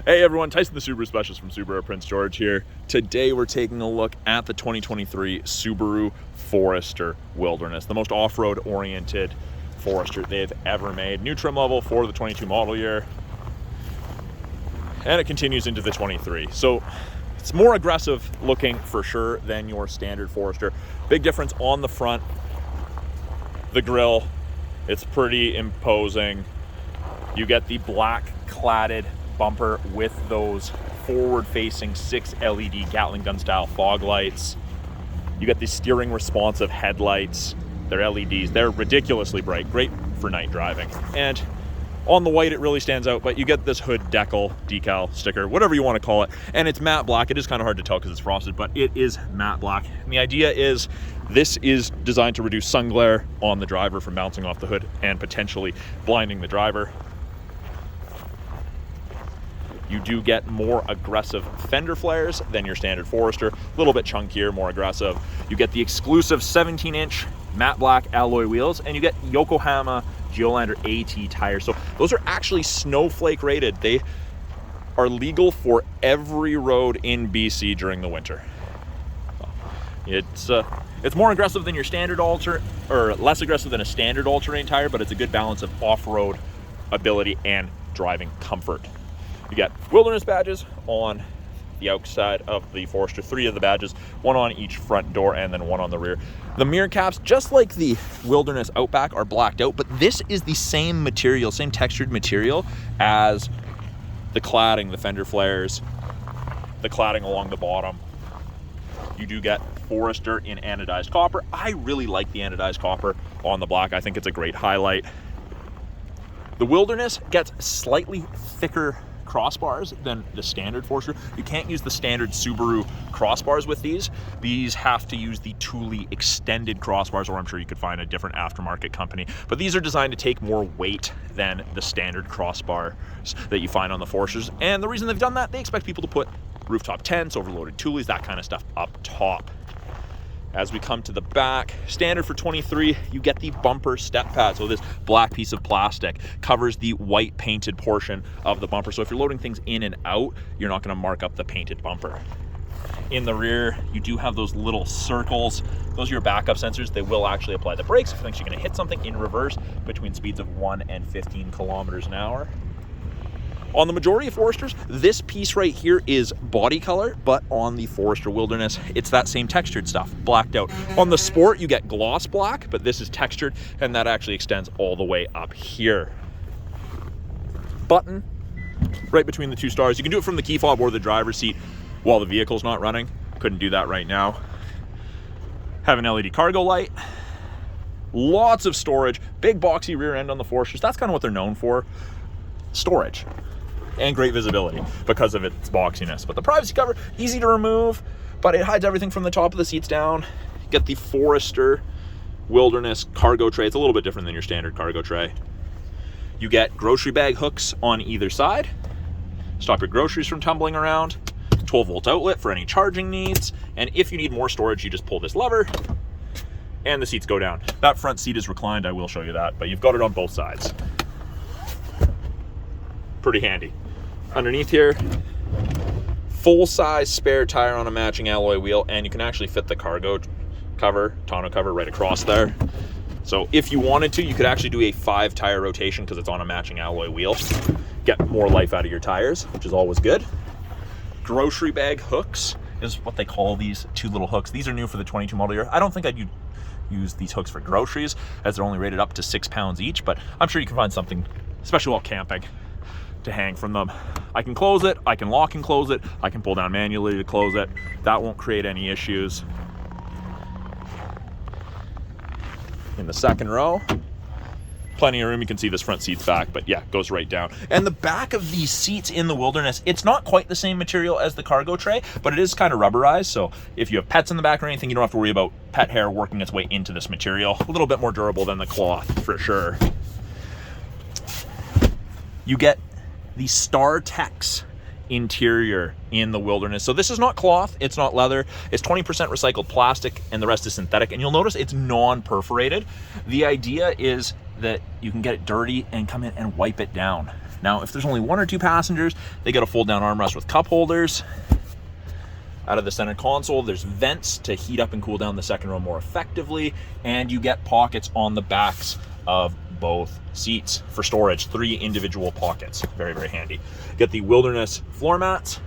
Hey everyone, Tyson the Subaru Specialist from Subaru Prince George here. Today we're taking a look at the 2023 Subaru Forester Wilderness, the most off-road oriented Forester they've ever made. New trim level for the 22 model year, and it continues into the 23. So it's more aggressive looking for sure than your standard Forester. Big difference on the front, the grille, it's pretty imposing. You get the black cladded bumper with those forward-facing 6 LED Gatling gun style fog lights. You get the steering responsive headlights. They're LEDs. They're ridiculously bright, great for night driving. And on the white, it really stands out, but you get this hood decal sticker, whatever you want to call it. And it's matte black. It is kind of hard to tell because it's frosted, but it is matte black. And the idea is this is designed to reduce sun glare on the driver from bouncing off the hood and potentially blinding the driver. You do get more aggressive fender flares than your standard Forester, a little bit chunkier, more aggressive. You get the exclusive 17-inch matte black alloy wheels, and you get Yokohama Geolandar AT tires. So those are actually snowflake rated. They are legal for every road in BC during the winter. It's more aggressive than your standard or less aggressive than a standard all-terrain tire, but it's a good balance of off-road ability and driving comfort. You get wilderness badges on the outside of the Forester, 3 of the badges, 1 on each front door and then 1 on the rear. The mirror caps, just like the Wilderness Outback, are blacked out, but this is the same material, same textured material as the cladding, the fender flares, the cladding along the bottom. You do get Forester in anodized copper. I really like the anodized copper on the black. I think it's a great highlight. The Wilderness gets slightly thicker crossbars than the standard Forester. You can't use the standard Subaru crossbars with these. These have to use the Thule extended crossbars, or I'm sure you could find a different aftermarket company. But these are designed to take more weight than the standard crossbars that you find on the Foresters. And the reason they've done that, they expect people to put rooftop tents, overloaded Thules, that kind of stuff up top. As we come to the back, standard for 23, you get the bumper step pad. So this black piece of plastic covers the white painted portion of the bumper. So if you're loading things in and out, you're not gonna mark up the painted bumper. In the rear, you do have those little circles. Those are your backup sensors. They will actually apply the brakes if you think you're gonna hit something in reverse between speeds of 1 and 15 kilometers an hour. On the majority of Foresters, this piece right here is body color, but on the Forester Wilderness, it's that same textured stuff, blacked out. On the Sport, you get gloss black, but this is textured, and that actually extends all the way up here. Button right between the 2 stars. You can do it from the key fob or the driver's seat while the vehicle's not running. Couldn't do that right now. Have an LED cargo light. Lots of storage. Big boxy rear end on the Foresters. That's kind of what they're known for. Storage. And great visibility because of its boxiness. But the privacy cover, easy to remove, but it hides everything from the top of the seats down. Get the Forester Wilderness cargo tray. It's a little bit different than your standard cargo tray. You get grocery bag hooks on either side. Stop your groceries from tumbling around. 12-volt outlet for any charging needs. And if you need more storage, you just pull this lever and the seats go down. That front seat is reclined, I will show you that, but you've got it on both sides. Pretty handy. Underneath here, full-size spare tire on a matching alloy wheel, and you can actually fit the cargo cover, tonneau cover right across there. So if you wanted to, you could actually do a 5-tire rotation because it's on a matching alloy wheel. Get more life out of your tires, which is always good. Grocery bag hooks is what they call these 2 little hooks. These are new for the 22 model year. I don't think I'd use these hooks for groceries as they're only rated up to 6 pounds each, but I'm sure you can find something, especially while camping, to hang from them. I can close it, I can lock and close it, I can pull down manually to close it. That won't create any issues. In the second row, plenty of room. You can see this front seat's back, but yeah, goes right down. And the back of these seats in the Wilderness, it's not quite the same material as the cargo tray, but it is kind of rubberized. So if you have pets in the back or anything, you don't have to worry about pet hair working its way into this material. A little bit more durable than the cloth for sure. You get the StarTex interior in the Wilderness. So this is not cloth, it's not leather, it's 20% recycled plastic and the rest is synthetic. And you'll notice it's non-perforated. The idea is that you can get it dirty and come in and wipe it down. Now, if there's only 1 or 2 passengers, they get a fold down armrest with cup holders. Out of the center console, there's vents to heat up and cool down the second row more effectively, and you get pockets on the backs of both seats for storage, 3 individual pockets. Very, very handy. Get the Wilderness floor mats,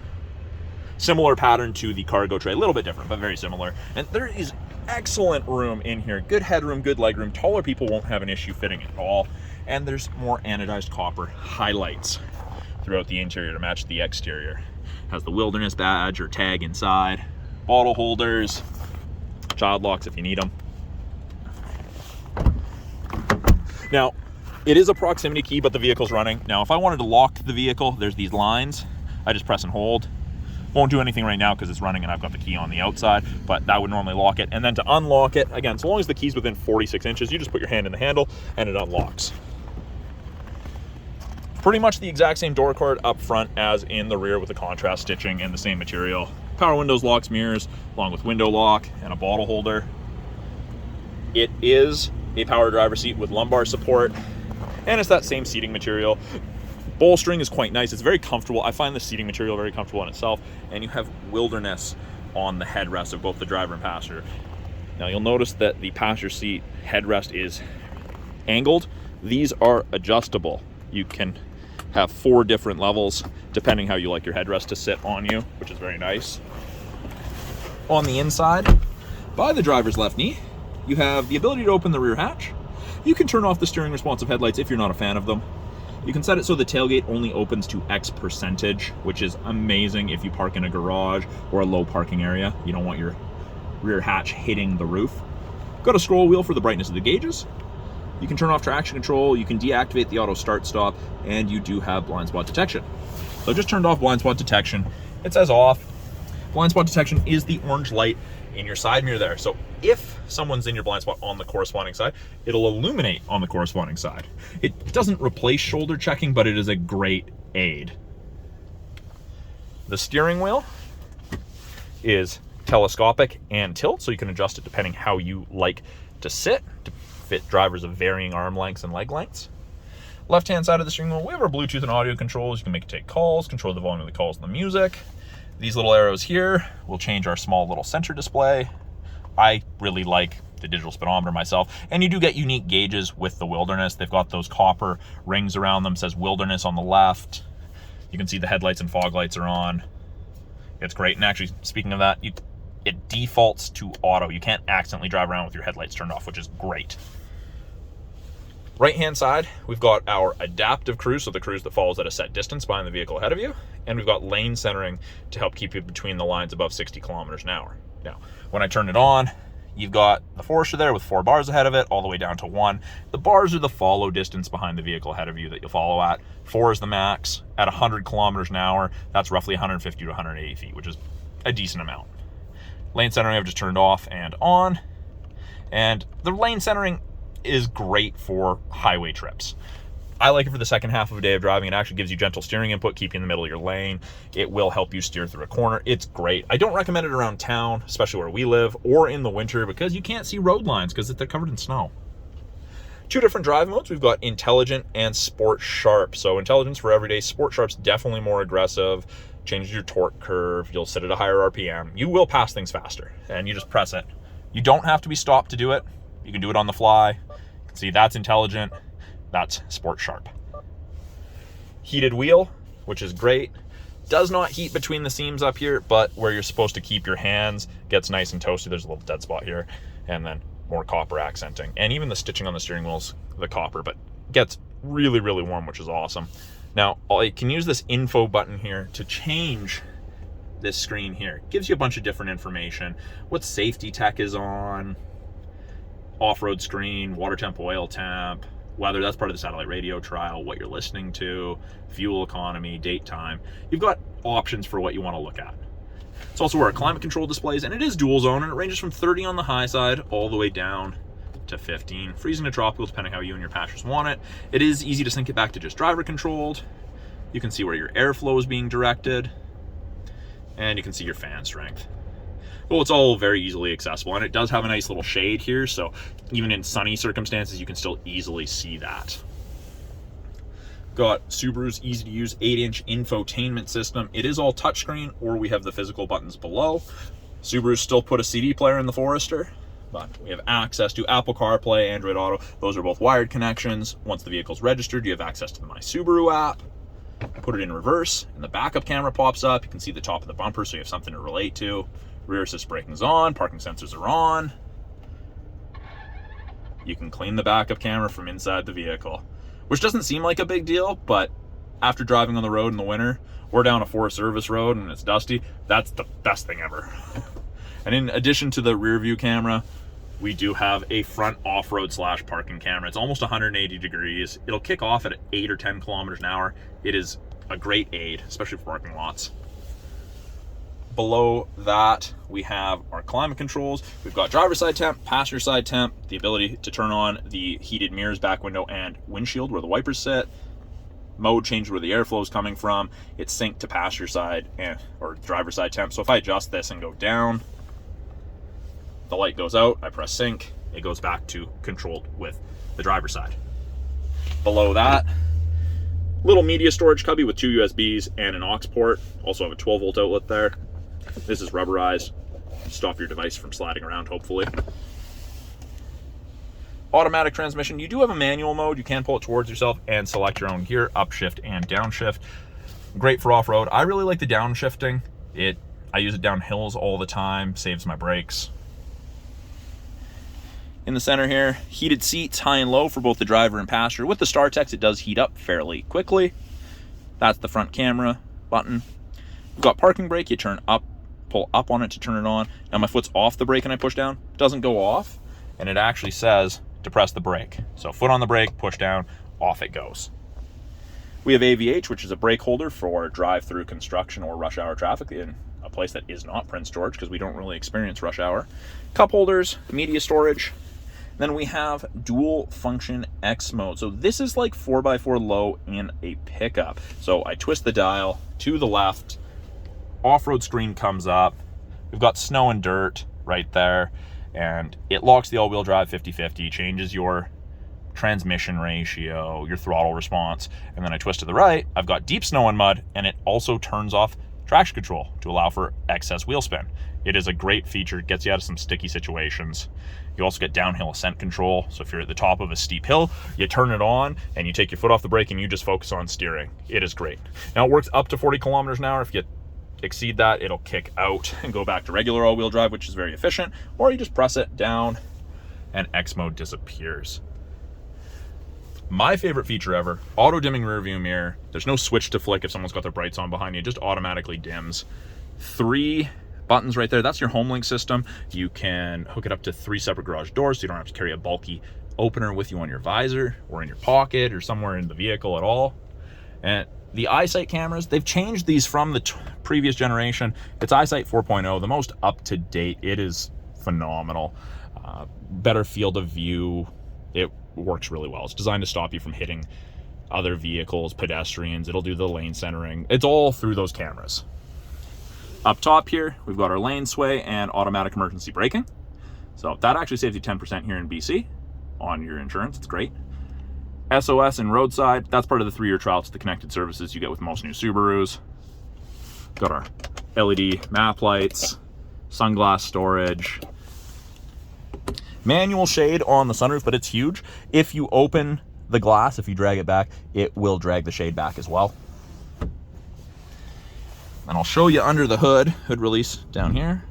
similar pattern to the cargo tray, a little bit different, but very similar. And there is excellent room in here, good headroom, good legroom. Taller people won't have an issue fitting at all. And there's more anodized copper highlights throughout the interior to match the exterior. Has the Wilderness badge or tag inside, bottle holders, child locks if you need them. Now, it is a proximity key, but the vehicle's running. Now, if I wanted to lock the vehicle, there's these lines. I just press and hold. Won't do anything right now because it's running and I've got the key on the outside, but that would normally lock it. And then to unlock it, again, so long as the key's within 46 inches, you just put your hand in the handle and it unlocks. Pretty much the exact same door card up front as in the rear with the contrast stitching and the same material. Power windows, locks, mirrors, along with window lock and a bottle holder. It is a power driver seat with lumbar support, and it's that same seating material. Bolstering is quite nice. It's very comfortable. I find the seating material very comfortable in itself, and you have Wilderness on the headrest of both the driver and passenger. Now you'll notice that the passenger seat headrest is angled. These are adjustable. You can have 4 different levels depending how you like your headrest to sit on you, which is very nice. On the inside, by the driver's left knee, you have the ability to open the rear hatch. You can turn off the steering responsive headlights if you're not a fan of them. You can set it so the tailgate only opens to X percentage, which is amazing if you park in a garage or a low parking area. You don't want your rear hatch hitting the roof. Got a scroll wheel for the brightness of the gauges. You can turn off traction control, you can deactivate the auto start stop, and you do have blind spot detection. So I just turned off blind spot detection. It says off. Blind spot detection is the orange light in your side mirror there. So if someone's in your blind spot on the corresponding side, it'll illuminate on the corresponding side. It doesn't replace shoulder checking, but it is a great aid. The steering wheel is telescopic and tilt, so you can adjust it depending how you like to sit to fit drivers of varying arm lengths and leg lengths. Left-hand side of the steering wheel, we have our Bluetooth and audio controls. You can make it take calls, control the volume of the calls and the music. These little arrows here will change our small little center display. I really like the digital speedometer myself, and you do get unique gauges with the Wilderness. They've got those copper rings around them, says Wilderness on the left. You can see the headlights and fog lights are on. It's great, and actually, speaking of that, it defaults to auto. You can't accidentally drive around with your headlights turned off, which is great. Right-hand side, we've got our adaptive cruise, so the cruise that follows at a set distance behind the vehicle ahead of you, and we've got lane centering to help keep you between the lines above 60 kilometers an hour. Now, when I turn it on, you've got the Forester there with 4 bars ahead of it, all the way down to 1. The bars are the follow distance behind the vehicle ahead of you that you'll follow at. 4 is the max. At 100 kilometers an hour, that's roughly 150 to 180 feet, which is a decent amount. Lane centering I've just turned off and on. And the lane centering is great for highway trips. I like it for the second half of a day of driving. It actually gives you gentle steering input, keep you in the middle of your lane. It will help you steer through a corner. It's great. I don't recommend it around town, especially where we live, or in the winter, because you can't see road lines because they're covered in snow. 2 different drive modes. We've got Intelligent and Sport Sharp. So Intelligence for everyday. Sport Sharp's definitely more aggressive. Changes your torque curve. You'll sit at a higher RPM. You will pass things faster, and you just press it. You don't have to be stopped to do it. You can do it on the fly. You can see that's Intelligent. That's Sport Sharp. Heated wheel, which is great. Does not heat between the seams up here, but where you're supposed to keep your hands gets nice and toasty. There's a little dead spot here, and then more copper accenting. And even the stitching on the steering wheel's the copper, but gets really, really warm, which is awesome. Now, I can use this info button here to change this screen here. It gives you a bunch of different information. What safety tech is on, off-road screen, water temp, oil temp, weather, that's part of the satellite radio trial, what you're listening to, fuel economy, date time. You've got options for what you want to look at. It's also where our climate control displays, and it is dual zone, and it ranges from 30 on the high side all the way down to 15, freezing to tropical, depending how you and your passengers want it. It is easy to sync it back to just driver controlled. You can see where your airflow is being directed, and you can see your fan strength. Well, it's all very easily accessible, and it does have a nice little shade here, so even in sunny circumstances, you can still easily see that. Got Subaru's easy to use 8-inch infotainment system. It is all touchscreen, or we have the physical buttons below. Subaru's still put a CD player in the Forester, but we have access to Apple CarPlay, Android Auto. Those are both wired connections. Once the vehicle's registered, you have access to the My Subaru app. Put it in reverse, and the backup camera pops up. You can see the top of the bumper, so you have something to relate to. Rear assist braking's on, parking sensors are on. You can clean the backup camera from inside the vehicle, which doesn't seem like a big deal, but after driving on the road in the winter, or down a Forest Service road and it's dusty, that's the best thing ever. And in addition to the rear view camera, we do have a front off-road / parking camera. It's almost 180 degrees. It'll kick off at 8 or 10 kilometers an hour. It is a great aid, especially for parking lots. Below that, we have our climate controls. We've got driver's side temp, passenger side temp, the ability to turn on the heated mirrors, back window, and windshield where the wipers sit. Mode change where the airflow is coming from. It's synced to passenger side or driver's side temp. So if I adjust this and go down, the light goes out, I press sync, it goes back to controlled with the driver's side. Below that, little media storage cubby with 2 USBs and an aux port. Also have a 12-volt outlet there. This is rubberized. Stop your device from sliding around, hopefully. Automatic transmission. You do have a manual mode. You can pull it towards yourself and select your own gear, upshift and downshift. Great for off-road. I really like the downshifting. I use it down hills all the time, saves my brakes. In the center here, heated seats, high and low for both the driver and passenger. With the StarTex, it does heat up fairly quickly. That's the front camera button. We've got parking brake. You turn up, pull up on it to turn it on. Now my foot's off the brake and I push down. It doesn't go off, and it actually says to press the brake. So foot on the brake, push down, off it goes. We have AVH, which is a brake holder for drive-through construction or rush hour traffic in a place that is not Prince George, because we don't really experience rush hour. Cup holders, media storage. Then we have dual function X mode. So this is like 4x4 low in a pickup. So I twist the dial to the left, off-road screen comes up. We've got snow and dirt right there, and it locks the all-wheel drive 50-50, changes your transmission ratio, your throttle response. And then I twist to the right, I've got deep snow and mud, and it also turns off traction control to allow for excess wheel spin. It is a great feature. It gets you out of some sticky situations. You also get downhill ascent control. So if you're at the top of a steep hill, you turn it on and you take your foot off the brake and you just focus on steering. It is great. Now it works up to 40 kilometers an hour. If you exceed that, it'll kick out and go back to regular all-wheel drive, which is very efficient, or you just press it down and X mode disappears. My favorite feature ever, auto dimming rear view mirror. There's no switch to flick if someone's got their brights on behind you, it just automatically dims. 3 buttons right there, that's your home link system. You can hook it up to 3 separate garage doors, so you don't have to carry a bulky opener with you on your visor or in your pocket or somewhere in the vehicle at all. And the eyesight cameras, they've changed these from the previous generation. It's eyesight 4.0, the most up-to-date. It is phenomenal. Better field of view. It works really well. It's designed to stop you from hitting other vehicles, pedestrians. It'll do the lane centering. It's all through those cameras. Up top here, we've got our lane sway and automatic emergency braking. So that actually saves you 10% here in BC on your insurance. It's great. SOS and roadside, that's part of the 3-year trial to the connected services you get with most new Subarus. Got our LED map lights, sunglass storage, manual shade on the sunroof, but it's huge. If you open the glass, if you drag it back, it will drag the shade back as well. And I'll show you under the hood release down here.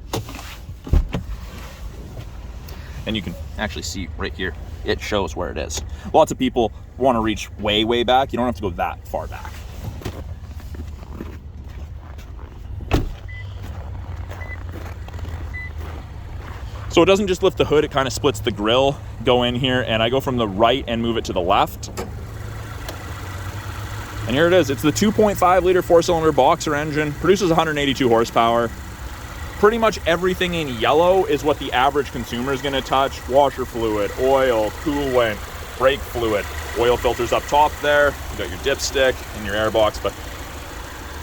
And you can actually see right here, it shows where it is. Lots of people want to reach way, way back. You don't have to go that far back. So it doesn't just lift the hood, it kind of splits the grille. Go in here and I go from the right and move it to the left. And here it is. It's the 2.5 liter 4-cylinder boxer engine, produces 182 horsepower. Pretty much everything in yellow is what the average consumer is going to touch. Washer fluid, oil, coolant, brake fluid, oil filters up top there. You got your dipstick and your air box, but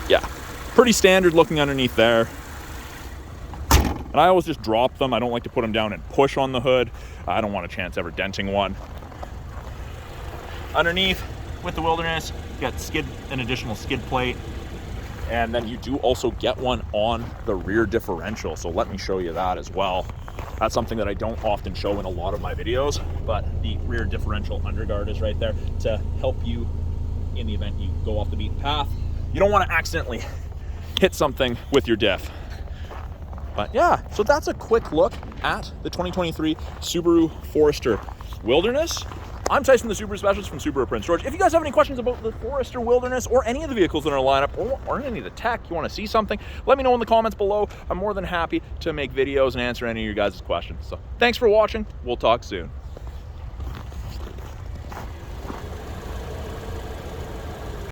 yeah, pretty standard looking underneath there. And I always just drop them. I don't like to put them down and push on the hood. I don't want a chance ever denting one. Underneath with the Wilderness, You got an additional skid plate, and then you do also get one on the rear differential. So let me show you that as well. That's something that I don't often show in a lot of my videos, but the rear differential underguard is right there to help you in the event you go off the beaten path. You don't want to accidentally hit something with your diff. But yeah, so that's a quick look at the 2023 Subaru Forester Wilderness. I'm Tyson, the Subaru specialist from Subaru Prince George. If you guys have any questions about the Forester Wilderness or any of the vehicles in our lineup or any of the tech, you want to see something, let me know in the comments below. I'm more than happy to make videos and answer any of your guys' questions. So thanks for watching. We'll talk soon.